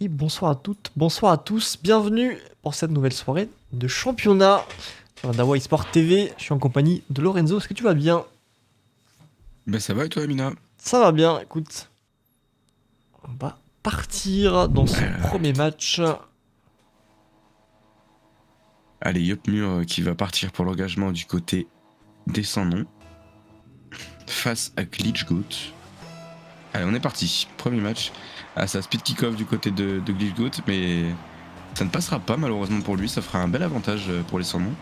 Et bonsoir à toutes, bonsoir à tous, bienvenue pour cette nouvelle soirée de championnat sur Dawa eSport TV. Je suis en compagnie de Lorenzo, est-ce que tu vas bien? Ben ça va et toi Amina? Ça va bien, écoute. On va partir dans ce premier match. Allez, Yopmur qui va partir pour l'engagement du côté des sans-noms face à Glitchgoat. Allez, on est parti. Premier match. Ah, ça speed kick-off du côté de Glitchgoat, mais ça ne passera pas malheureusement pour lui. Ça fera un bel avantage pour les sans-noms.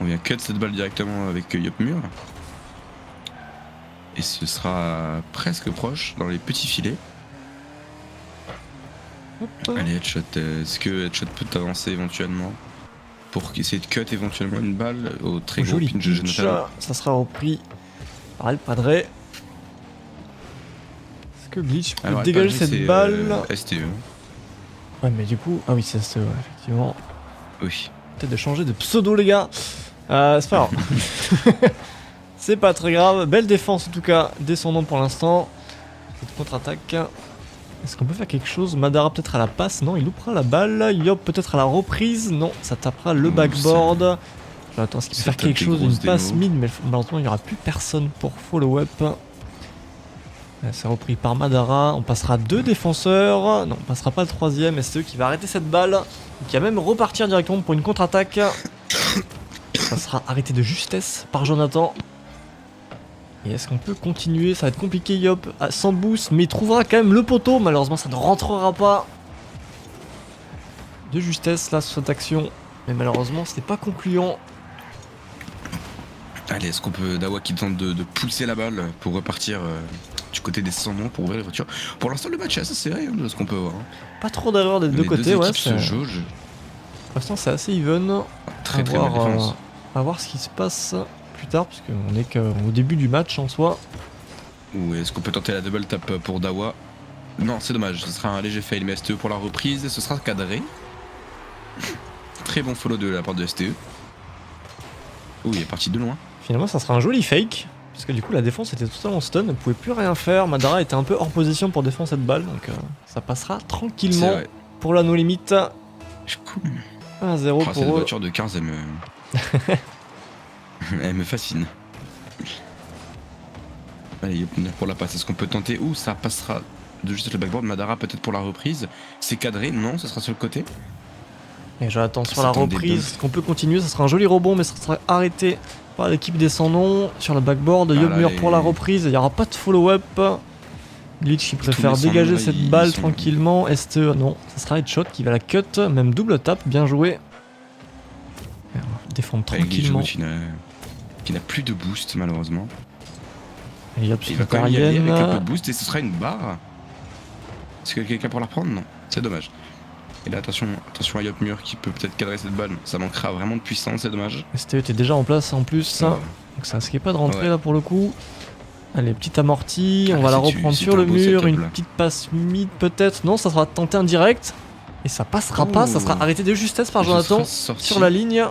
On vient cut cette balle directement avec Yopmur. Et ce sera presque proche dans les petits filets. Allez, headshot. Est-ce que headshot peut avancer éventuellement pour essayer de cut éventuellement une balle au très gros Joli pinch de pitch, Jonathan? ça sera repris par El Padre. Est-ce que Glitch peut Alors, dégager cette balle? STE. Ouais, mais du coup, ah oui, c'est STE, ouais, effectivement. Oui. Peut-être de changer de pseudo, les gars. C'est pas grave. C'est pas très grave. Belle défense en tout cas, descendant pour l'instant. Cette contre-attaque. Est-ce qu'on peut faire quelque chose? Madara peut-être à la passe? Non, il loupera la balle. Yop peut-être à la reprise? Non, ça tapera le backboard. J'attends, est-ce qu'il peut faire quelque chose? Une passe mid, mais malheureusement il n'y aura plus personne pour follow-up. C'est repris par Madara. On passera deux défenseurs. Non, on passera pas le troisième. Et c'est eux qui va arrêter cette balle. Qui va même repartir directement pour une contre-attaque. Ça sera arrêté de justesse par Jonathan. Et est-ce qu'on peut continuer? Ça va être compliqué, Yop, sans boost, mais il trouvera quand même le poteau. Malheureusement, ça ne rentrera pas. De justesse, là, sur cette action. Mais malheureusement, c'était pas concluant. Allez, est-ce qu'on peut... Dawa qui tente de pousser la balle pour repartir du côté des sans-noms pour ouvrir les voitures. Pour l'instant, le match est assez serré, de ce qu'on peut voir. Pas trop d'erreurs des deux côtés, ouais. Se jaugent. Pour l'instant, c'est assez even. Très très belle défense. À voir ce qui se passe plus tard, parce qu'on est qu'au début du match en soi. Ou est-ce qu'on peut tenter la double tap pour Dawa? Non, c'est dommage, ce sera un léger fail, mais STE pour la reprise, ce sera cadré. Très bon follow de la part de STE. Ouh, il est parti de loin. Finalement, ça sera un joli fake, puisque du coup, la défense était totalement stun, elle ne pouvait plus rien faire. Madara était un peu hors position pour défendre cette balle, donc ça passera tranquillement pour la no limite. 1-0 pour cette eux. voiture de 15, elle me fascine. Allez, pour la passe, est-ce qu'on peut tenter? Ouh, ça passera de juste le backboard. Madara peut-être pour la reprise. C'est cadré, non, ça sera sur le côté. Et j'attends sur la reprise. Est-ce qu'on peut continuer? Ça sera un joli rebond, mais ça sera arrêté par l'équipe des sans-noms. Sur le backboard, Yopmur pour la reprise. Il n'y aura pas de follow-up. Glitch, il préfère dégager cette balle tranquillement. STE, non, ça sera headshot qui va la cut. Même double tap, bien joué. Défendre tranquillement. Qui n'a plus de boost malheureusement. Et il va quand même y aller avec un peu de boost et ce sera une barre. Est-ce que quelqu'un pour la prendre? Non, c'est dommage. Et là attention à Yopmur qui peut peut-être cadrer cette balle. Ça manquera vraiment de puissance, c'est dommage. STE était déjà en place en plus. Donc ça risquait pas de rentrer là pour le coup. Allez, petite amortie, on va la reprendre sur le mur. Une petite passe mid peut-être. Non, ça sera tenté en direct. Et ça passera pas, ça sera arrêté de justesse par Jonathan sur la ligne.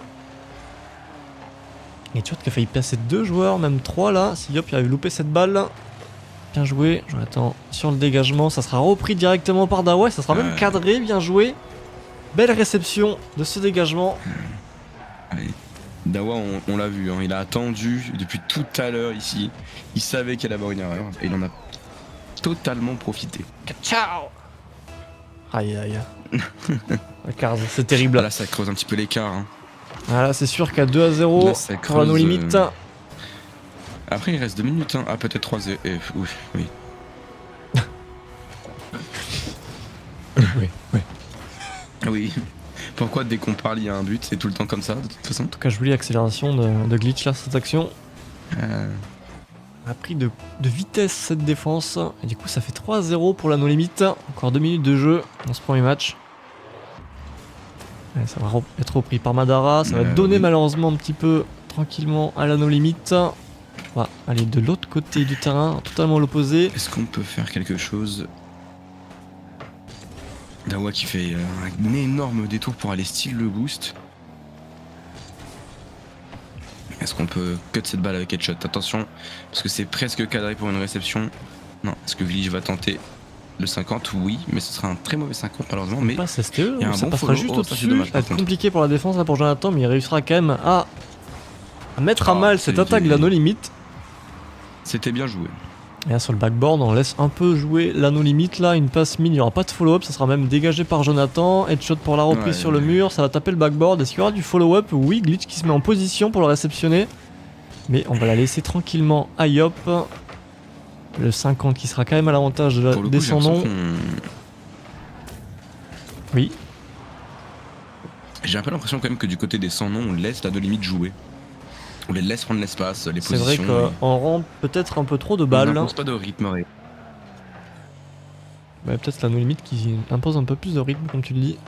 Et tu vois qu'il a failli passer 2 joueurs, même 3 là, si Yop il avait loupé cette balle. Bien joué, Jonathan sur le dégagement, ça sera repris directement par Dawa, ça sera même cadré, bien joué. Belle réception de ce dégagement. Allez. Dawa, on l'a vu, hein, il a attendu depuis tout à l'heure ici. Il savait qu'il allait avoir une erreur et il en a totalement profité. Ciao. Aïe aïe. C'est terrible. Là ça creuse un petit peu l'écart. Hein. Voilà, c'est sûr qu'à 2-0 pour la no limite. Après, il reste 2 minutes. Hein. Ah, peut-être 3-0. Oui. Oui. Pourquoi dès qu'on parle, il y a un but? C'est tout le temps comme ça, de toute façon. En tout cas, je voulais l'accélération de Glitch là, cette action. A pris de vitesse cette défense. Et du coup, ça fait 3-0 pour la no limite. Encore 2 minutes de jeu dans ce premier match. Ouais, ça va être repris par Madara, ça va donner malheureusement un petit peu tranquillement à la no limite. On va aller de l'autre côté du terrain, totalement l'opposé. Est-ce qu'on peut faire quelque chose? Dawa qui fait un énorme détour pour aller steal le boost. Est-ce qu'on peut cut cette balle avec headshot? Attention, parce que c'est presque cadré pour une réception. Non, est-ce que Glitch va tenter? Le 50, oui, mais ce sera un très mauvais 50 malheureusement. Mais Passe STE, il y a un ça bon passera follow. juste Oh, ça, c'est au-dessus. dommage, Ça va par être contre. compliqué pour la défense là pour Jonathan, mais il réussira quand même à mettre à Oh, mal cette attaque de la no limite. C'était bien joué. Et là sur le backboard, on laisse un peu jouer la no limite là, une passe mine, il n'y aura pas de follow-up, ça sera même dégagé par Jonathan. Headshot pour la reprise Ouais, sur le mur, ça va taper le backboard. Est-ce qu'il y aura du follow-up? Oui, Glitch qui se met en position pour le réceptionner. Mais on va la laisser tranquillement à Yop. Le 50 qui sera quand même à l'avantage de Pour le coup, j'ai descendant. l'impression Oui, J'ai un peu l'impression quand même que du côté des sans noms, on laisse la no limite jouer. On les laisse prendre l'espace, les c'est vrai positions. qu'on rend peut-être un peu trop de On balles. n'impose pas de rythme réel. Ouais, peut-être la no limite qui impose un peu plus de rythme, comme tu le dis.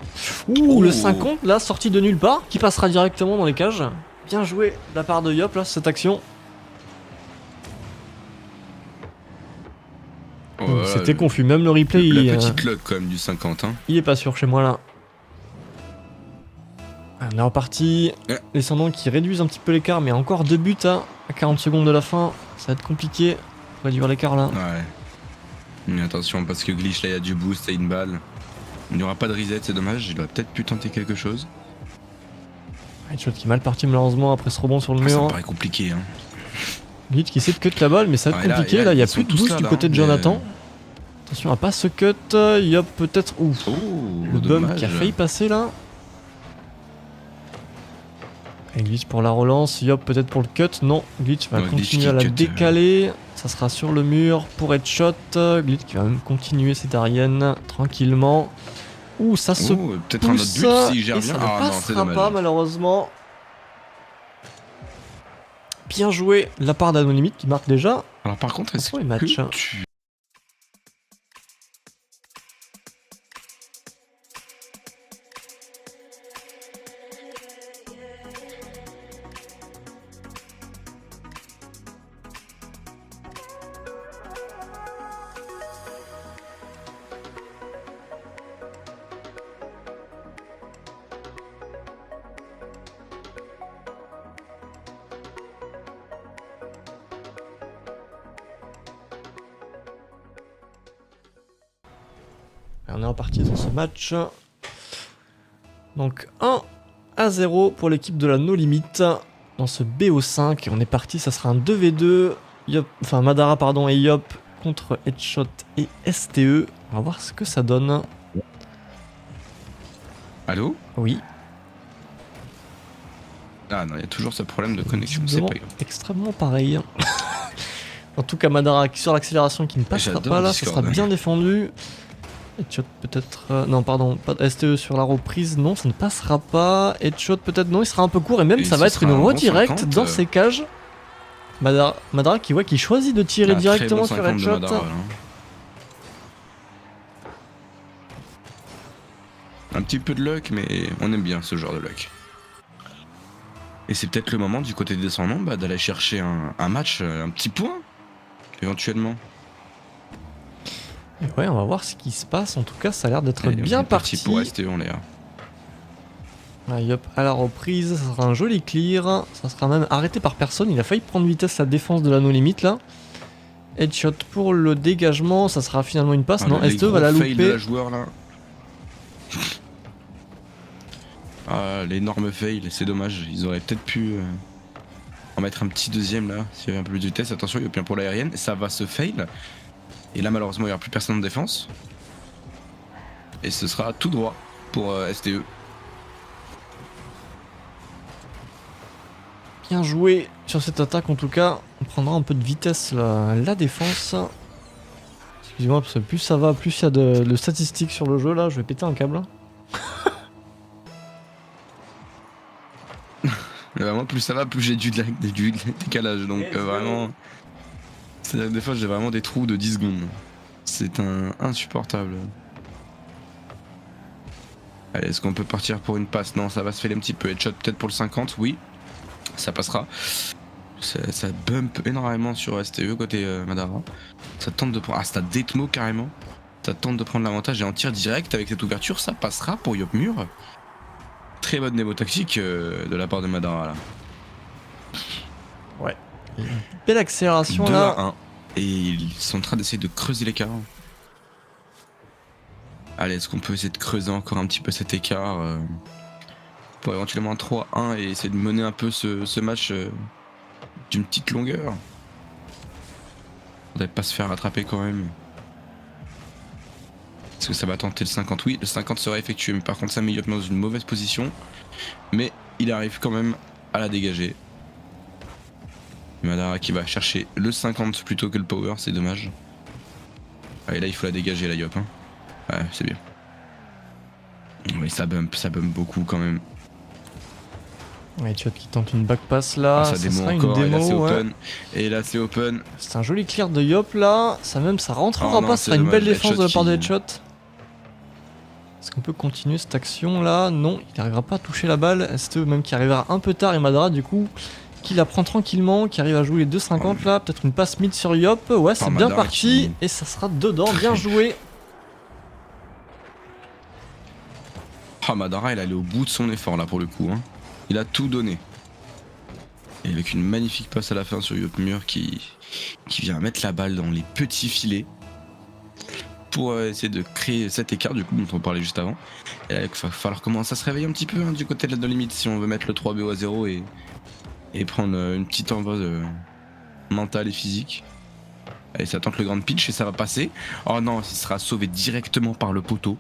Ouh, le 50, là, sorti de nulle part, qui passera directement dans les cages. Bien joué de la part de Yop, là, cette action. Ouais, C'était confus, même le replay, la petite luck quand même du 50. Hein. il est pas sûr chez moi, là. On est reparti. Ouais. Les Sandons qui réduisent un petit peu l'écart, mais encore 2 buts hein, à 40 secondes de la fin. Ça va être compliqué. Faut réduire l'écart, là. Ouais. Mais attention, parce que Glitch, là, il y a du boost et une balle. Il n'y aura pas de reset, c'est dommage. Il aurait peut-être pu tenter quelque chose. Headshot qui est mal parti, malheureusement, après ce rebond sur le Ah, ça me mur. paraît compliqué. Hein. Glitch qui essaie de cut la balle, mais ça va être Ouais, là, compliqué. et là, Là, il y a ils plus sont de tous boost là, du là, côté de mais- Jonathan. Attention à pas ce cut. Yop, peut-être. Ouf. Oh, Le bump dommage. qui a failli passer là. Et Glitch pour la relance. Yop, peut-être pour le cut. Non, Glitch va Ouais, Glitch continuer qui à la cut, décaler. Ça sera sur le mur pour headshot. Glitch qui va même continuer cette Ariane tranquillement. Ouh, ça se Oh, peut-être un autre pousse. but s'il gère Et bien. ça ne Ah non, c'est passera dommage. pas malheureusement. Bien joué de la part d'Anonymite qui marque déjà. Alors par contre, est-ce Attention, les matchs, hein. que tu... Et on est reparti dans ce match. Donc 1-0 pour l'équipe de la No Limit dans ce BO5. Et on est parti, ça sera un 2v2. Yop, enfin Madara pardon et Yop contre Headshot et STE. On va voir ce que ça donne. Allô? Oui, Ah non, il y a toujours ce problème de connexion, c'est visiblement pas grave. extrêmement pareil. En tout cas Madara qui sur l'accélération qui ne passera J'adore pas là, ça Discord. sera bien défendu. Headshot peut-être... non pardon, pas de STE sur la reprise, non ça ne passera pas. Headshot peut-être non, il sera un peu court et même Et ça ce va être sera une un bon redirect 50, dans ses cages. Madara qui voit qu'il choisit de tirer Ah, très directement bon sur 50 de Headshot. Madara, là. Un petit peu de luck, mais on aime bien ce genre de luck. Et c'est peut-être le moment du côté des descendants d'aller chercher un match, un petit point, éventuellement. Et ouais, on va voir ce qui se passe. En tout cas, ça a l'air d'être Allez, on bien est parti. pour rester en l'air. Ah, Yop à la reprise, ça sera un joli clear. Ça sera même arrêté par personne. Il a failli prendre vitesse la défense de la no limite là. Headshot pour le dégagement, ça sera finalement une passe. Ah, Non, les STE va gros la fails de louper. la joueur là. Ah, l'énorme fail, c'est dommage. Ils auraient peut-être pu en mettre un petit deuxième là, s'il y avait un peu plus de vitesse. Attention, il y a bien pour l'aérienne. Ça va se fail. Et là, malheureusement, il n'y aura plus personne en défense. Et ce sera tout droit pour STE. Bien joué sur cette attaque en tout cas. On prendra un peu de vitesse la défense. Excusez-moi, parce que plus ça va, plus il y a de statistiques sur le jeu là. Je vais péter un câble. Vraiment, plus ça va, plus j'ai du décalage. Donc vraiment, c'est-à-dire que des fois j'ai vraiment des trous de 10 secondes. C'est insupportable. Allez, est-ce qu'on peut partir pour une passe? Non, ça va se faire un petit peu. Headshot peut-être pour le 50, oui. Ça passera. Ça bump énormément sur STE côté Madara. Ça tente de prendre... Ah, c'est un Detmo carrément. Ça tente de prendre l'avantage et en tir direct avec cette ouverture, ça passera pour Yopmur. Très bonne démo tactique de la part de Madara là. Belle accélération 2 là. à 1. Et ils sont en train d'essayer de creuser l'écart. Allez, est-ce qu'on peut essayer de creuser encore un petit peu cet écart pour éventuellement un 3-1 et essayer de mener un peu ce match d'une petite longueur. Faudrait pas se faire rattraper quand même. Est-ce que ça va tenter le 50? Oui, le 50 sera effectué, mais par contre ça met Yop dans une mauvaise position. Mais il arrive quand même à la dégager. Madara qui va chercher le 50 plutôt que le power, c'est dommage. Ah, et là il faut la dégager la Yop. Hein. Ouais, c'est bien. Oui, ça bump beaucoup quand même. Ouais, Etchot qui tente une back pass là, Ah, ça ça démo sera encore, une démo, et là c'est ouais. open. Et là c'est open. C'est un joli clear de Yop là, ça rentrera Oh non, pas, ce c'est sera une belle dommage, défense de la part de Headshot Headshot. Est-ce qu'on peut continuer cette action là? Non, il n'arrivera pas à toucher la balle. STE même qui arrivera un peu tard et Madara du coup qui la prend tranquillement, qui arrive à jouer les 2,50 là, peut-être une passe mid sur Yop. Ouais, c'est bien Madara parti qui- et ça sera dedans, bien joué. Ah, Madara, il est allé au bout de son effort là pour le coup. Hein. Il a tout donné. Et avec une magnifique passe à la fin sur Yopmur qui vient mettre la balle dans les petits filets pour essayer de créer cet écart du coup dont on parlait juste avant. Et là, il va falloir commencer à se réveiller un petit peu hein, du côté de la no limite si on veut mettre le 3BO à 0 et prendre une petite envoi mentale et physique. Allez, ça tente le grand pitch et ça va passer. Oh non, il sera sauvé directement par le poteau.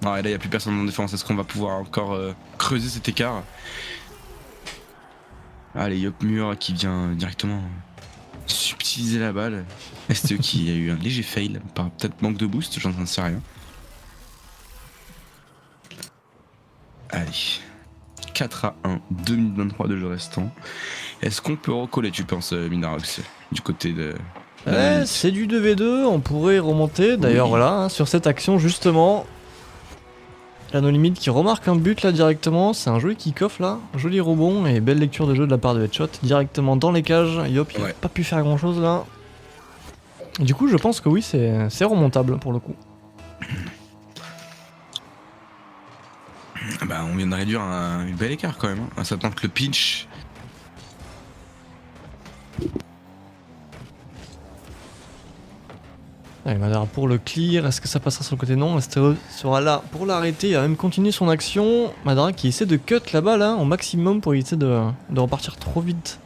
Ah, et là, il n'y a plus personne en défense. Est-ce qu'on va pouvoir encore creuser cet écart? Allez, Yopmur qui vient directement subtiliser la balle. STE qui a eu un léger fail, par peut-être manque de boost, j'en sais rien. Allez, 4-1, 2 minutes 23 de jeu restant. Est-ce qu'on peut recoller, tu penses, Minarox, du côté de... Ouais, c'est du 2v2, on pourrait remonter. D'ailleurs, Oui. voilà, hein, sur cette action, justement, la no limite qui remarque un but là directement. C'est un joli kick-off là, joli rebond et belle lecture de jeu de la part de Headshot. Directement dans les cages. Yop, il a Ouais. pas pu faire grand chose là. Du coup, je pense que oui, c'est remontable pour le coup. Bah, on vient de réduire un bel écart quand même. Hein. Ça tente le pinch. Allez, Madara pour le clear, est-ce que ça passera sur le côté? Non, STE sera là pour l'arrêter, il va même continuer son action. Madara qui essaie de cut la balle hein, au maximum pour éviter de repartir trop vite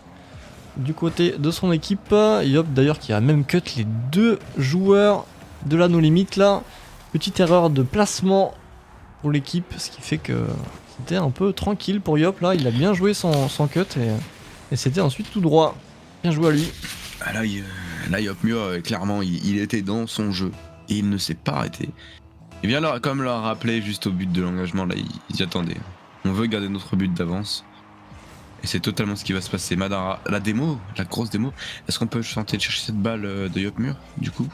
du côté de son équipe. Yop d'ailleurs qui a même cut les deux joueurs de la no limite là. Petite erreur de placement pour l'équipe, ce qui fait que c'était un peu tranquille pour Yop là. Il a bien joué son cut et c'était ensuite tout droit. Bien joué à lui. Ah, là, Yopmur, clairement, il était dans son jeu. Et il ne s'est pas arrêté. Et bien, comme leur rappeler juste au but de l'engagement, là, ils y attendaient. On veut garder notre but d'avance. Et c'est totalement ce qui va se passer. Madara, la démo, la grosse démo. Est-ce qu'on peut tenter de chercher cette balle de Yopmur, du coup?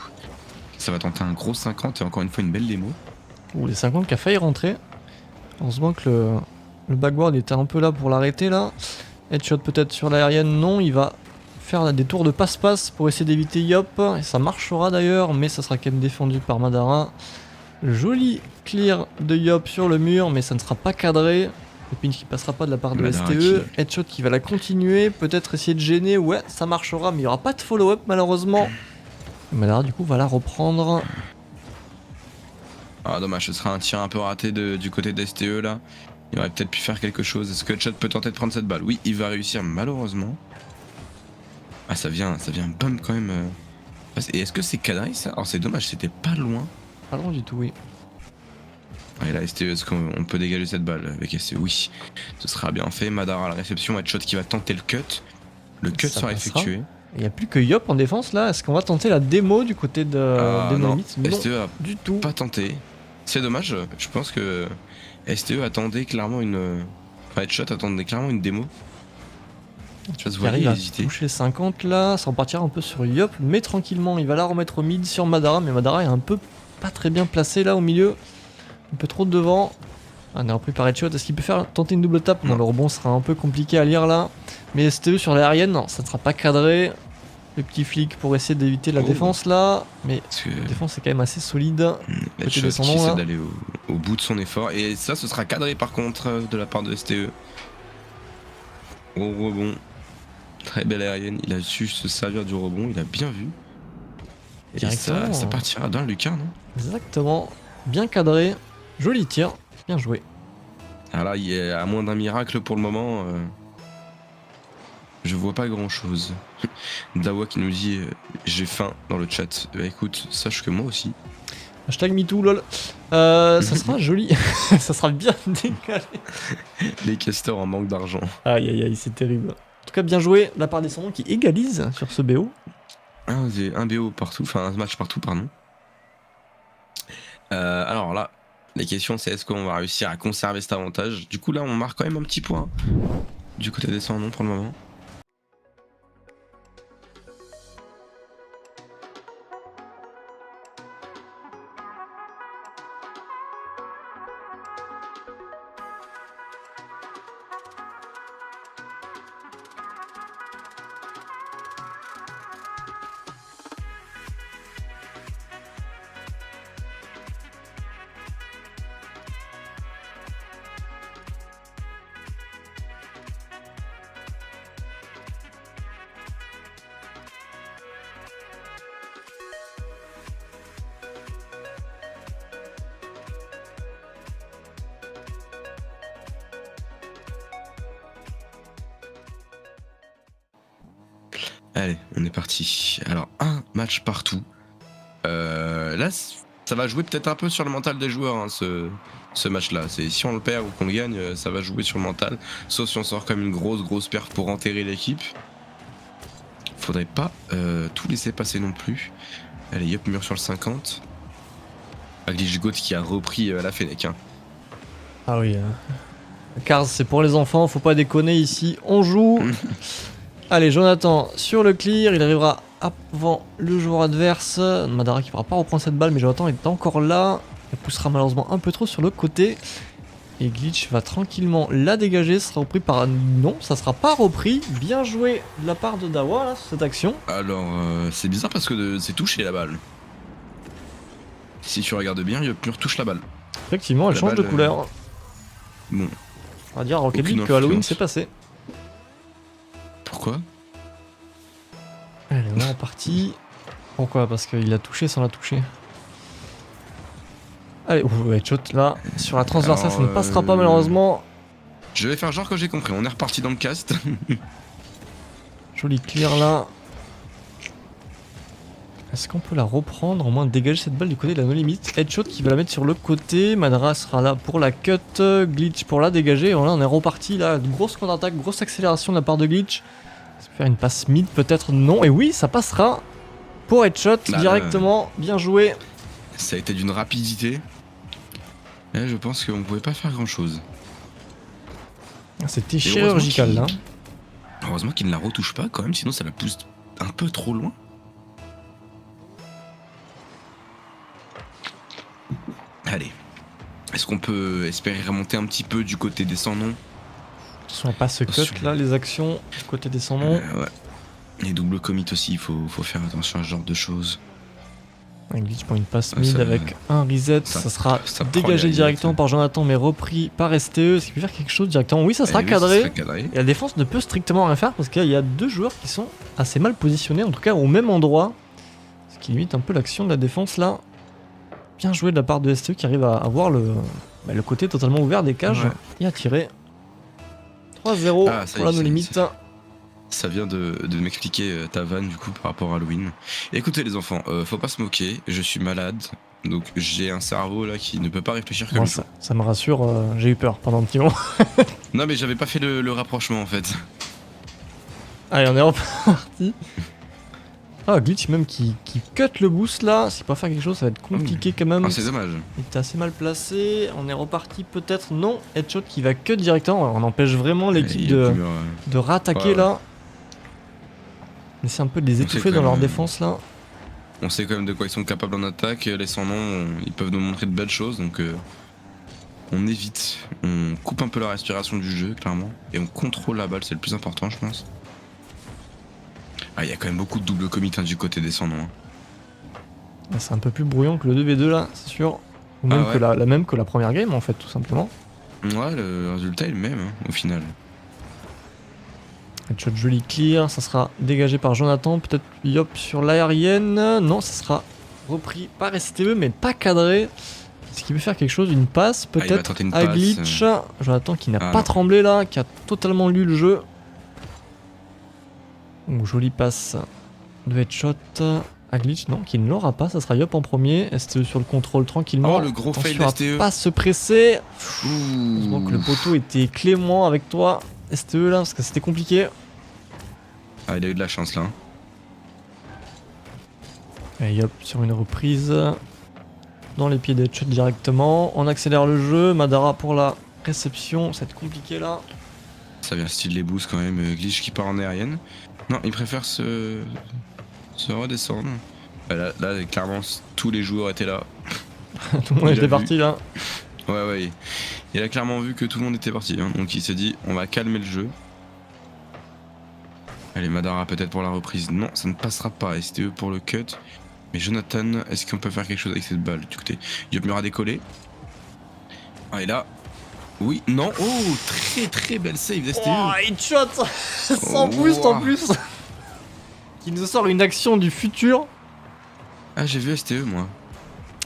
Ça va tenter un gros 50 et encore une fois une belle démo. Ouh, les 50 qui a failli rentrer. Heureusement que le backward était un peu là pour l'arrêter là. Headshot peut-être sur l'aérienne, non, il va faire des tours de passe-passe pour essayer d'éviter Yop. Et ça marchera d'ailleurs, mais ça sera quand même défendu par Madara. Joli clear de Yop sur le mur, mais ça ne sera pas cadré. Le pinch qui passera pas de la part de Madara STE. Headshot qui va la continuer, peut-être essayer de gêner. Ouais, ça marchera, mais il n'y aura pas de follow-up malheureusement. Et Madara du coup va la reprendre. Ah, dommage, ce sera un tir un peu raté du côté de STE là. Il aurait peut-être pu faire quelque chose. Est-ce que Headshot peut tenter de prendre cette balle? Oui, il va réussir malheureusement. Ah, ça vient bump quand même. Et est-ce que c'est cadré ça? Alors c'est dommage, c'était pas loin. Pas loin du tout, oui. Et là, STE, est-ce qu'on peut dégager cette balle avec STE? Oui, ce sera bien fait. Madara à la réception, Headshot qui va tenter le cut. Le cut Ça sera passera. effectué. Il n'y a plus que Yop en défense là. Est-ce qu'on va tenter la démo du côté des no non, limites? Non, STE a du tout. pas tenté. C'est dommage, je pense que STE attendait clairement une. Enfin, Headshot attendait clairement une démo. Je se Il voyais arrive à hésiter. toucher 50 là, ça repartira un peu sur Yop, mais tranquillement, il va la remettre au mid sur Madara, mais Madara est un peu pas très bien placé là au milieu, un peu trop devant. Ah, on est repris par Headshot, est-ce qu'il peut tenter une double tape? Non, Non. le rebond sera un peu compliqué à lire là, mais STE sur l'aérienne, non, ça ne sera pas cadré. Le petit flic pour essayer d'éviter la Oh. défense là, mais Parce que la défense est quand même assez solide. Headshot qui descendant, essaie là. d'aller au bout de son effort. Et ça, ce sera cadré par contre de la part de STE. Gros rebond. Très belle aérienne. Il a su se servir du rebond. Il a bien vu. Et Et ça directement, partira dans le Lucas, non? exactement. Bien cadré. Joli tir. Bien joué. Ah là, il y a à moins d'un miracle pour le moment. Je vois pas grand chose. Dawa qui nous dit j'ai faim dans le chat. Bah écoute, sache que moi aussi. Hashtag MeToo, lol. Ça sera joli. Ça sera bien décalé. Les casters en manque d'argent. Aïe aïe aïe, c'est terrible. En tout cas, bien joué de la part des Descendants qui égalise sur ce BO. Un BO partout, enfin un match partout, pardon. Alors là, la question c'est est-ce qu'on va réussir à conserver cet avantage. Du coup là, on marque quand même un petit point du côté des Descendants pour le moment. Allez, on est parti. Alors, un match partout. Là, ça va jouer peut-être un peu sur le mental des joueurs, hein, ce match-là. Si on le perd ou qu'on le gagne, ça va jouer sur le mental. Sauf si on sort comme une grosse perf pour enterrer l'équipe. Faudrait pas tout laisser passer non plus. Allez, Yop mur sur le 50. Glitchgoat qui a repris la Fennec. Hein. Ah oui. Cars, c'est pour les enfants, faut pas déconner ici. On joue. Allez, Jonathan sur le clear, il arrivera avant le joueur adverse. Madara qui pourra pas reprendre cette balle, mais Jonathan est encore là. Il poussera malheureusement un peu trop sur le côté. Et Glitch va tranquillement la dégager. Ce sera repris par. Non, ça sera pas repris. Bien joué de la part de Dawa là, sur cette action. Alors, c'est bizarre parce que c'est touché la balle. Si tu regardes bien, Yop mur touche la balle. Effectivement, elle La change de balle, couleur. Bon, On va dire à Rocket aucune League que Halloween influence. s'est passé. pourquoi? Allez, on est reparti. Pourquoi? Parce qu'il a touché sans la toucher. Allez, headshot là. Sur la transversale, Alors, ça ne passera pas malheureusement. Je vais faire genre que j'ai compris. On est reparti dans le cast. Joli clear là. Est-ce qu'on peut la reprendre, au moins dégager cette balle du côté de la no limite? Headshot qui va la mettre sur le côté. Madara sera là pour la cut. Glitch pour la dégager. Et voilà, on est reparti là. Grosse contre-attaque, grosse accélération de la part de Glitch. Ça peut faire une passe mid peut-être? Non. Et oui, ça passera pour headshot directement. Bien joué. Ça a été d'une rapidité. Là, je pense qu'on pouvait pas faire grand chose. C'était chirurgical là. Heureusement qu'il ne la retouche pas quand même, sinon ça la pousse un peu trop loin. Allez. Est-ce qu'on peut espérer remonter un petit peu du côté des sans-noms? Soit pas ce cut là, les actions du côté des sans-noms. Ouais. Les doubles commit aussi, il faut faire attention à ce genre de choses. Un glitch pour une passe mid avec un reset, ça sera dégagé directement par Jonathan mais repris par STE. Est-ce qu'il peut faire quelque chose directement? Oui, ça sera cadré. Et la défense ne peut strictement rien faire parce qu'il y a deux joueurs qui sont assez mal positionnés, en tout cas au même endroit. Ce qui limite un peu l'action de la défense là. Bien joué de la part de STE qui arrive à voir le côté totalement ouvert des cages et à tirer. 3-0 pour la no limite. Ça vient de m'expliquer ta vanne du coup par rapport à Halloween. Écoutez les enfants, faut pas se moquer, je suis malade, donc j'ai un cerveau là qui ne peut pas réfléchir comme ça. Ça me rassure, j'ai eu peur pendant un petit moment. Non mais j'avais pas fait le rapprochement en fait. Allez, on est reparti. Ah, Glitch même qui cut le boost là, s'il peut faire quelque chose ça va être compliqué quand même. Ah, c'est dommage. Il était assez mal placé, on est reparti peut-être, non, headshot qui va cut directement, on empêche vraiment l'équipe de rattaquer là. On essaie un peu de les étouffer dans leur défense là. On sait quand même de quoi ils sont capables en attaque, les sans-noms, ils peuvent nous montrer de belles choses donc on évite, on coupe un peu la respiration du jeu clairement et on contrôle la balle, c'est le plus important je pense. Ah, il y a quand même beaucoup de double commit du côté des sans-noms. C'est un peu plus brouillon que le 2v2 là, c'est sûr. Ou même, que la première game en fait, tout simplement. Ouais, le résultat est le même au final. Headshot joli clear, ça sera dégagé par Jonathan, peut-être Yop sur l'aérienne. Non, ça sera repris par STE mais pas cadré. Est-ce qu'il peut faire quelque chose, une passe il va peut-être tenter une à passe, Glitch. Jonathan qui n'a Ah, pas non. tremblé là, qui a totalement lu le jeu. Donc, jolie passe de headshot à Glitch, non, qui ne l'aura pas, ça sera Yop en premier. STE sur le contrôle tranquillement. Oh, le gros fail Attention à d'STE. pas se presser. Ouh. Heureusement que le poteau était clément avec toi, STE là, parce que c'était compliqué. Ah, il a eu de la chance là. Et Yop sur une reprise. Dans les pieds d'headshot directement. On accélère le jeu. Madara pour la réception. Ça va être compliqué là. Ça vient style les boosts quand même. Glitch qui part en aérienne. Non, il préfère se redescendre. Là, clairement, tous les joueurs étaient là. Tout le monde Il a était vu. parti là. Ouais. Il a clairement vu que tout le monde était parti. Hein. Donc il s'est dit, on va calmer le jeu. Allez, Madara peut-être pour la reprise. Non, ça ne passera pas. STE pour le cut. Mais Jonathan, est-ce qu'on peut faire quelque chose avec cette balle? Du côté, Yopmur a décollé. Ah, et là. Oui, non. Oh, très belle save d'STE. Oh, headshot sans Oh, boost en wow. plus. Qui nous sort une action du futur. Ah, j'ai vu STE moi.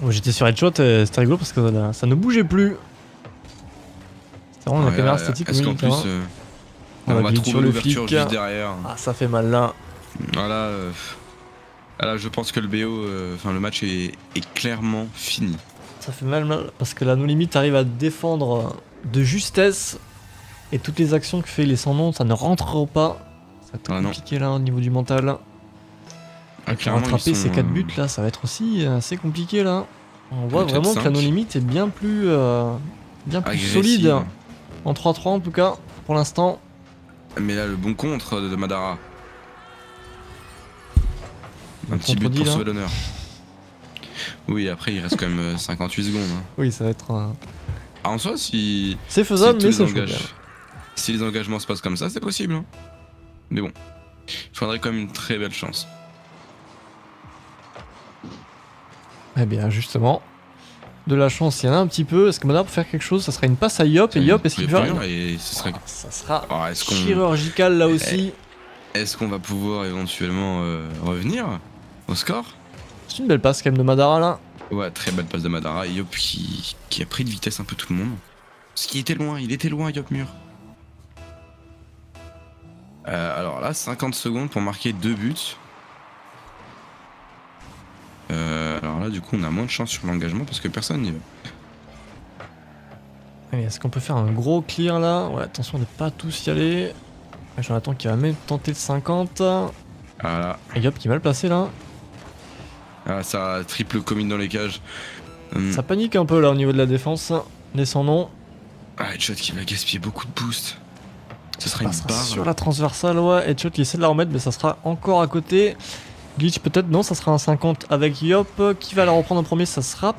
Oh, j'étais sur headshot et c'était rigolo parce que ça ne bougeait plus. C'était vraiment la Ouais, caméra là, statique. est-ce au qu'en milieu du plus, terrain. on va glitch trouver sur le l'ouverture flic. juste derrière. Ah, ça fait mal là. Voilà. Là, je pense que le BO, enfin le match est clairement fini. Ça fait mal parce que la No Limit arrive à défendre de justesse et toutes les actions que fait les sans nom ça ne rentrera pas. Ça va être Ah non. compliqué là au niveau du mental. Ah, Pour clairement, rattraper ils ces sont, 4 buts là, ça va être aussi assez compliqué là. On voit Peut-être vraiment que la No 5. Limit est bien plus Agressive. solide en 3-3 en tout cas pour l'instant. Mais là, le bon contre de Madara. Un Le petit but contredit, pour là. sauver l'honneur. Oui, après, il reste quand même 58 secondes. Hein. Oui, ça va être Ah, en soi, si, c'est si, faisable tous mais les c'est chaud. engage- si les engagements se passent comme ça, c'est possible. Hein. Mais bon, il faudrait quand même une très belle chance. Eh bien justement, de la chance, il y en a un petit peu. Est-ce que Madara peut faire quelque chose? Ça sera une passe à Yop et Yop est-ce qu'il peut faire? Et ce serait... Ça sera Alors, est-ce chirurgical là aussi. qu'on va pouvoir éventuellement revenir au score? C'est une belle passe quand même de Madara là. Ouais, très belle passe de Madara. Et Yop qui a pris de vitesse un peu tout le monde. Parce qu'il était loin, Yop Mur. Alors là, 50 secondes pour marquer 2 buts. Alors là, du coup, on a moins de chance sur l'engagement parce que personne n'y va. Allez, est-ce qu'on peut faire un gros clear là? Ouais, attention de pas tous y aller. Jonathan qui va même tenter le 50. Voilà. Et Yop qui est mal placé là. Ah, ça triple commune dans les cages. Ça panique un peu là au niveau de la défense. Descendons. Ah, Headshot qui va gaspiller beaucoup de boost. Ce sera Ça une passera barre. sur la transversale, ouais. Headshot qui essaie de la remettre, mais ça sera encore à côté. Glitch peut-être, non, ça sera un 50 avec Yop. Qui va la reprendre en premier? Ça sera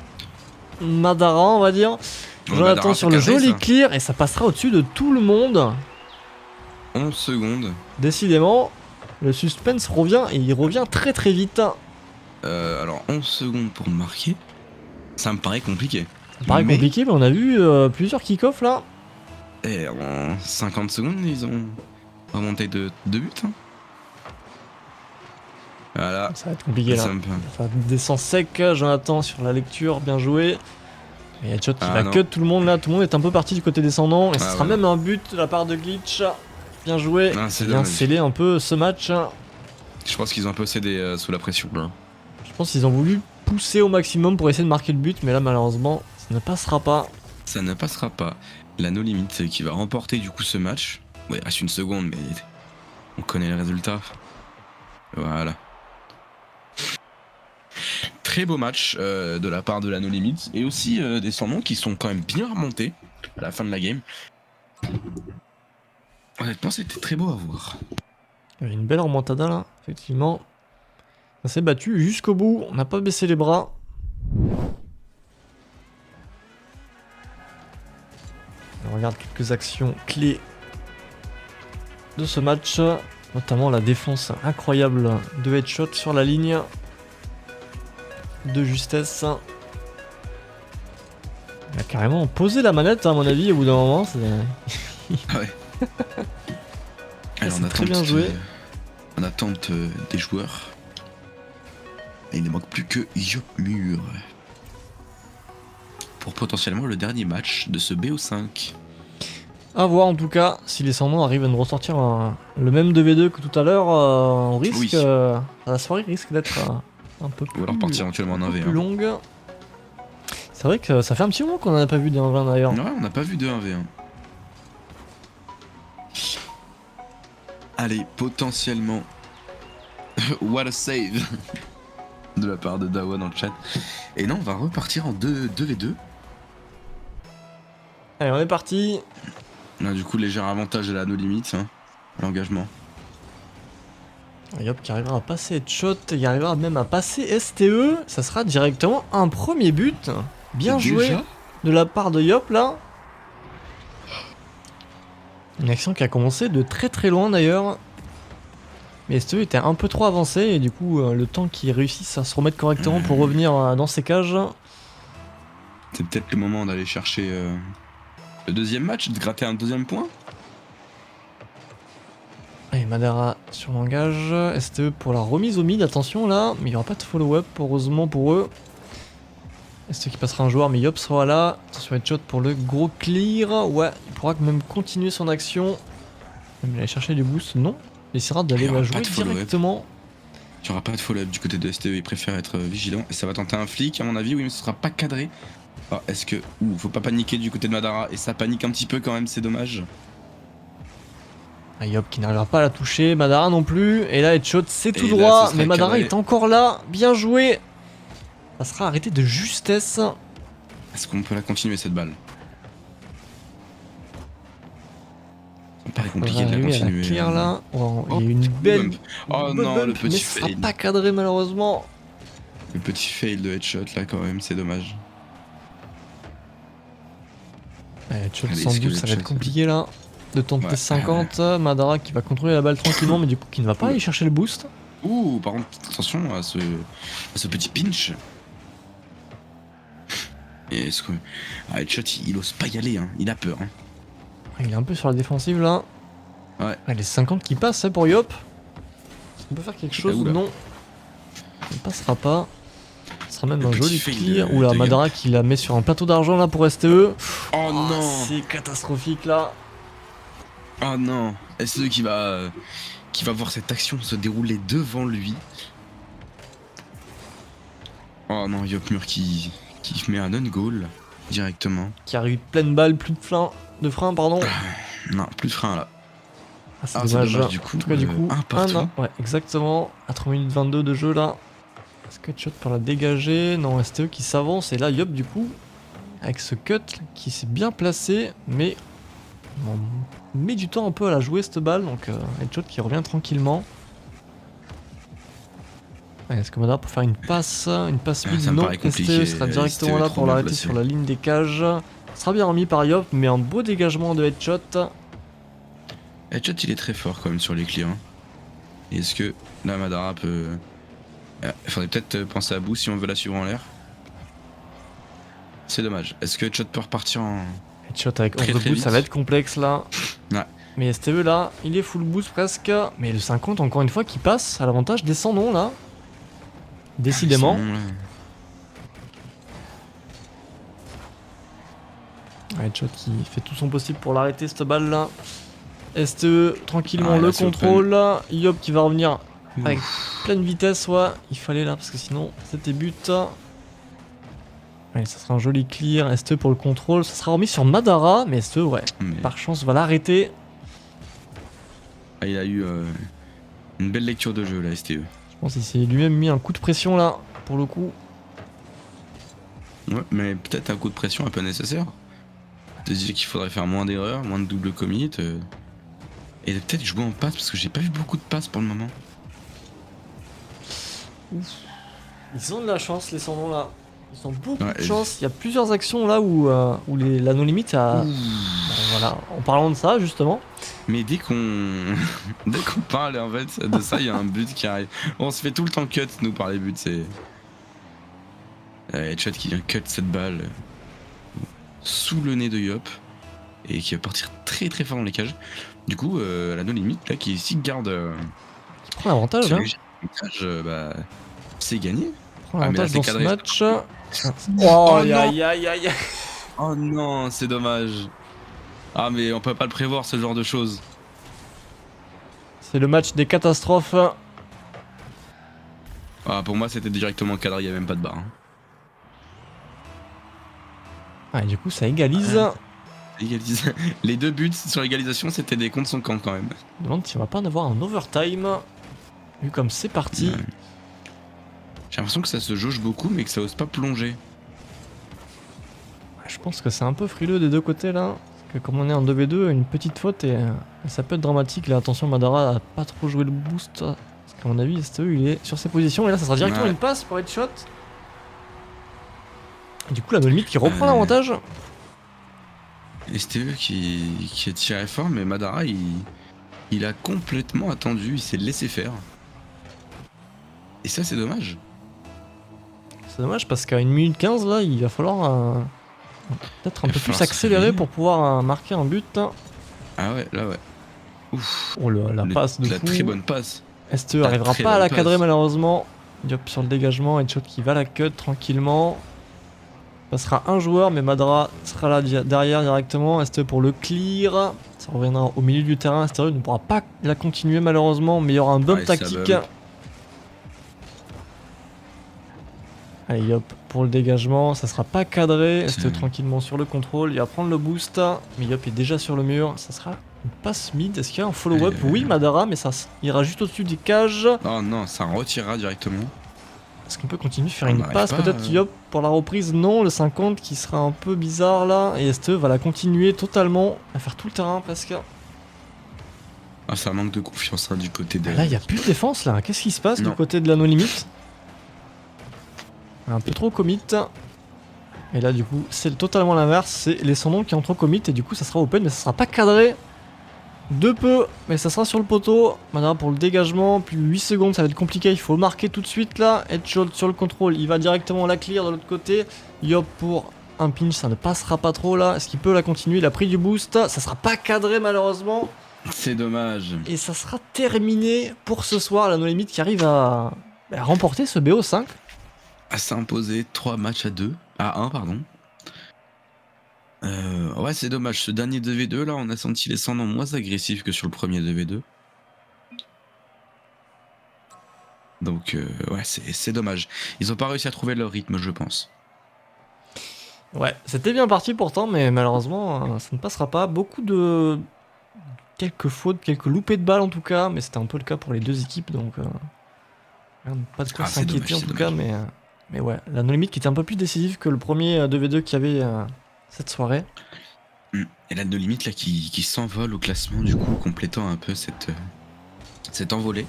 Madara, on va dire. Jonathan Madara, sur c'est le cadré, joli ça. clear et ça passera au-dessus de tout le monde. 11 secondes. Décidément, le suspense revient et il revient très très vite. Alors, 11 secondes pour marquer. Ça me paraît compliqué. Ça paraît Mais- compliqué, mais on a vu plusieurs kick-off là. Et en 50 secondes, ils ont remonté de 2 buts. Hein. Voilà. Ça va être compliqué là. Ça me- Ça descend sec, Jonathan sur la lecture, bien joué. Et Headshot qui Ah, va non. cut tout le monde là, tout le monde est un peu parti du côté descendant. Et ce Ah, sera ouais. même un but de la part de Glitch. Bien joué, Ah, c'est bien dommage. scellé un peu ce match. Je pense qu'ils ont un peu cédé sous la pression. Là. Je pense qu'ils ont voulu pousser au maximum pour essayer de marquer le but, mais là malheureusement ça ne passera pas. Ça ne passera pas. La No Limit qui va remporter du coup ce match. Ouais, il reste une seconde, mais on connaît le résultat. Voilà. Très beau match de la part de la No Limit. Et aussi des sans noms qui sont quand même bien remontés à la fin de la game. Honnêtement, c'était très beau à voir. Il y avait une belle remontada là, effectivement. Ça s'est battu jusqu'au bout, on n'a pas baissé les bras. On regarde quelques actions clés de ce match, notamment la défense incroyable de Headshot sur la ligne de justesse. Il a carrément posé la manette à mon avis au bout d'un moment. Ah ouais. Alors c'est très bien joué. En attente des joueurs. Et il ne manque plus que Yopmur. Pour potentiellement le dernier match de ce BO5. À voir en tout cas, si les Sans-Noms arrivent à nous ressortir le même 2v2 que tout à l'heure, on risque. Oui. La soirée risque d'être un peu plus. Ou alors partir éventuellement en un peu 1v1. plus longue. C'est vrai que ça fait un petit moment qu'on en a pas vu des 1v1 d'ailleurs. Ouais, on n'a pas vu de 1v1. Allez, potentiellement. What a save de la part de Dawa dans le chat. Et non, on va repartir en 2v2. Allez, on est parti. Là, du coup, léger avantage de la no limite, hein, l'engagement. Yop qui arrivera à passer Headshot, il arrivera même à passer STE. Ça sera directement un premier but. Bien joué Déjà de la part de Yop là. Une action qui a commencé de très très loin d'ailleurs. Mais STE était un peu trop avancé et du coup le temps qu'il réussisse à se remettre correctement pour revenir dans ses cages. C'est peut-être le moment d'aller chercher le deuxième match, de gratter un deuxième point. Allez, Madara sur l'engage, STE pour la remise au mid, attention là, mais il n'y aura pas de follow-up heureusement pour eux. STE qui passera un joueur mais Yop sera là, attention Headshot pour le gros clear, ouais, il pourra même continuer son action. Même aller chercher du boost, non, il essaiera d'aller la jouer directement. Il n'y aura pas de follow-up du côté de STE, il préfère être vigilant et ça va tenter un flic à mon avis, oui mais ce sera pas cadré. Alors est-ce que... Ouh, faut pas paniquer du côté de Madara et ça panique un petit peu quand même, c'est dommage. Ah, Yop qui n'arrivera pas à la toucher, Madara non plus, et là Headshot c'est tout Et là, droit, ce sera mais Madara cadré. est encore là, bien joué. Ça sera arrêté de justesse. Est-ce qu'on peut la continuer cette balle? Ça me paraît compliqué de la continuer. Clear là. Oh, il y a Oh, une belle. Oh bonne non, bump, le petit mais ça sera fail. pas cadré malheureusement. Le petit fail de Headshot là quand même, c'est dommage. Headshot Allez, sans est-ce que doute, ça va Headshot- être compliqué là. De tenter Ouais. 50. Madara qui va contrôler la balle tranquillement, mais du coup qui ne va pas aller chercher le boost. Ouh, par contre, attention à ce petit pinch. Et est-ce que... Ah, Headshot, il ose pas y aller, hein. Il a peur. Hein. Il est un peu sur la défensive là. Ouais. Les 50 qui passent hein, pour Yop. Est-ce qu'on peut faire quelque chose? Oula. Non. Il ne passera pas. Ce sera même Le un petit joli fail clear. de- Oula, de Madara qui la met sur un plateau d'argent là pour STE. Oh non. C'est catastrophique là. Oh non. SE qui va voir cette action se dérouler devant lui. Oh non, Yopmur qui met un on-goal directement. Qui arrive pleine balle, plus de frein, pardon. Non, plus de frein là. Ah, c'est Ah, c'est dommage. dommage, du coup, En tout cas, du coup, un partout. ouais, exactement. À 3 minutes 22 de jeu là. Est-ce que Headshot pour la dégager? Non, STE qui s'avance. Et là, Yop, du coup, avec ce cut qui s'est bien placé, mais on met du temps un peu à la jouer cette balle. Donc, Headshot qui revient tranquillement. Ouais, est-ce que Madara pour faire une passe mid? Ça me Non, paraît compliqué. STE sera directement STE est là trop pour bien l'arrêter placé. sur la ligne des cages. Ça sera bien remis par Yop, mais un beau dégagement de Headshot. Headshot, il est très fort quand même sur les clients. Et est-ce que là, Madara peut... Il faudrait peut-être penser à bout si on veut la suivre en l'air. C'est dommage. Est-ce que Headshot peut repartir en... Headshot avec Très, 11 très boost, ça vite. va être complexe là. Ouais. Mais STE là, il est full boost presque. Mais le 50 encore une fois qui passe à l'avantage des 100 noms là. Décidément. Ils sont, là. Headshot qui fait tout son possible pour l'arrêter cette balle là. STE tranquillement Ah, là, le c'est contrôle. Yop qui va revenir Ouf. avec pleine vitesse, ouais. Il fallait là parce que sinon c'était but. Allez, ça sera un joli clear. STE pour le contrôle. Ça sera remis sur Madara. Mais STE, ouais, Mais- par chance, va l'arrêter. Ah, il a eu une belle lecture de jeu là, STE. Je pense qu'il s'est lui-même mis un coup de pression là, pour le coup. Ouais, mais peut-être un coup de pression un peu nécessaire. De se dire qu'il faudrait faire moins d'erreurs, moins de double commit. Et de peut-être jouer en passe parce que j'ai pas vu beaucoup de passes pour le moment. Ils ont de la chance, les sans là. Ils ont beaucoup Ouais, de chance. Il y a plusieurs actions là où la no-limite a. Voilà, en parlant de ça, justement. Mais dès qu'on dès qu'on parle en fait de ça, il y a un but qui arrive. On se fait tout le temps cut nous par les buts, c'est Headshot qui vient cut cette balle sous le nez de Yop et qui va partir très très fort dans les cages. Du coup, la No Limit là qui ici garde Il prend l'avantage, ce hein. léger avantage, bah, c'est gagné. Il prend Ah, mais là, l'avantage c'est dans ce cadré. match. Oh Aïe non. aïe aïe aïe. Oh non, c'est dommage. Ah mais on peut pas le prévoir ce genre de choses. C'est le match des catastrophes. Ah, pour moi c'était directement cadré, il y a même pas de barre. Hein. Ah, et du coup, ça égalise. Égalise. Les 2 buts sur l'égalisation c'était des contre son camp quand même. Je me demande si on va pas en avoir un overtime. Vu comme c'est parti. Ouais. J'ai l'impression que ça se jauge beaucoup mais que ça ose pas plonger. Je pense que c'est un peu frileux des deux côtés là. Parce que comme on est en 2v2, une petite faute et ça peut être dramatique. Là, attention, Madara a pas trop joué le boost. Parce qu'à mon avis, STE il est sur ses positions. Et là, ça sera directement Ouais. une passe pour headshot. Et du coup, la No Limit qui reprend l'avantage. STE qui a tiré fort mais Madara il a complètement attendu, il s'est laissé faire. Et ça c'est dommage. C'est dommage parce qu'à 1 minute 15, là, il va falloir peut-être un Il va peu plus falloir se accélérer réveiller. pour pouvoir marquer un but. Ah ouais, là ouais. Ouf. Oh la passe de La fou. très bonne passe. STE La arrivera très pas à bonne la cadrer passe. malheureusement. Diop sur le dégagement, headshot qui va la cut tranquillement. Ça sera un joueur, mais Madara sera là derrière directement. STE pour le clear. Ça reviendra au milieu du terrain. STE ne pourra pas la continuer malheureusement, mais il y aura un bump Ouais, ça tactique. bump. Allez, Yop pour le dégagement. Ça sera pas cadré. STE Tiens. tranquillement sur le contrôle. Il va prendre le boost. Mais Yop est déjà sur le mur. Ça sera une passe mid. Est-ce qu'il y a un follow-up? Oui, Madara, mais ça ira juste au-dessus des cages. Oh non, ça retirera directement. Est-ce qu'on peut continuer de faire On une n'arrive passe pas, peut-être Yop pour la reprise? Non, le 50 qui sera un peu bizarre là. Et STE va la continuer totalement. À faire tout le terrain presque. Ah, ça manque de confiance hein, du côté de. Là, il n'y a plus de défense là. Qu'est-ce qui se passe Non. du côté de la No Limit? Un peu trop commit. Et là, du coup, c'est totalement l'inverse. C'est les sans-noms qui ont trop commit. Et du coup, ça sera open, mais ça sera pas cadré. De peu, mais ça sera sur le poteau. Madara pour le dégagement. Plus 8 secondes, ça va être compliqué. Il faut le marquer tout de suite là. Headshot sur le contrôle. Il va directement la clear de l'autre côté. Yop pour un pinch, ça ne passera pas trop là. Est-ce qu'il peut la continuer? Il a pris du boost. Ça sera pas cadré malheureusement. C'est dommage. Et ça sera terminé pour ce soir. La No Limit qui arrive à remporter ce BO5. À s'imposer 3 matchs à 2. À 1, pardon. Ouais, c'est dommage. Ce dernier 2v2, là, on a senti les sans-noms moins agressifs que sur le premier 2v2. Donc, ouais, c'est dommage. Ils ont pas réussi à trouver leur rythme, je pense. Ouais, c'était bien parti pourtant, mais malheureusement, ça ne passera pas. Beaucoup de... Quelques fautes, quelques loupés de balles en tout cas, mais c'était un peu le cas pour les deux équipes, donc... pas de quoi Ah, c'est s'inquiéter dommage, en c'est tout cas, dommage. mais ouais, la No Limit qui était un peu plus décisive que le premier 2v2 qu'il y avait cette soirée. Et la No Limit, là, qui s'envole au classement, du coup, complétant un peu cette envolée.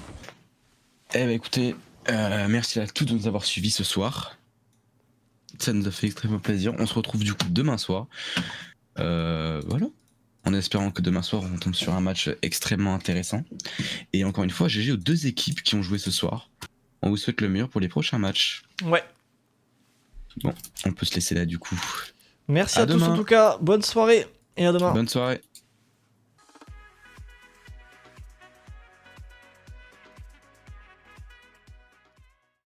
Eh bah écoutez, merci à tous de nous avoir suivis ce soir. Ça nous a fait extrêmement plaisir. On se retrouve du coup demain soir. Voilà. En espérant que demain soir on tombe sur un match extrêmement intéressant. Et encore une fois, GG aux 2 équipes qui ont joué ce soir. On vous souhaite le meilleur pour les prochains matchs. Ouais. Bon, on peut se laisser là du coup. Merci À à tous demain. en tout cas, bonne soirée, et à demain. Bonne soirée.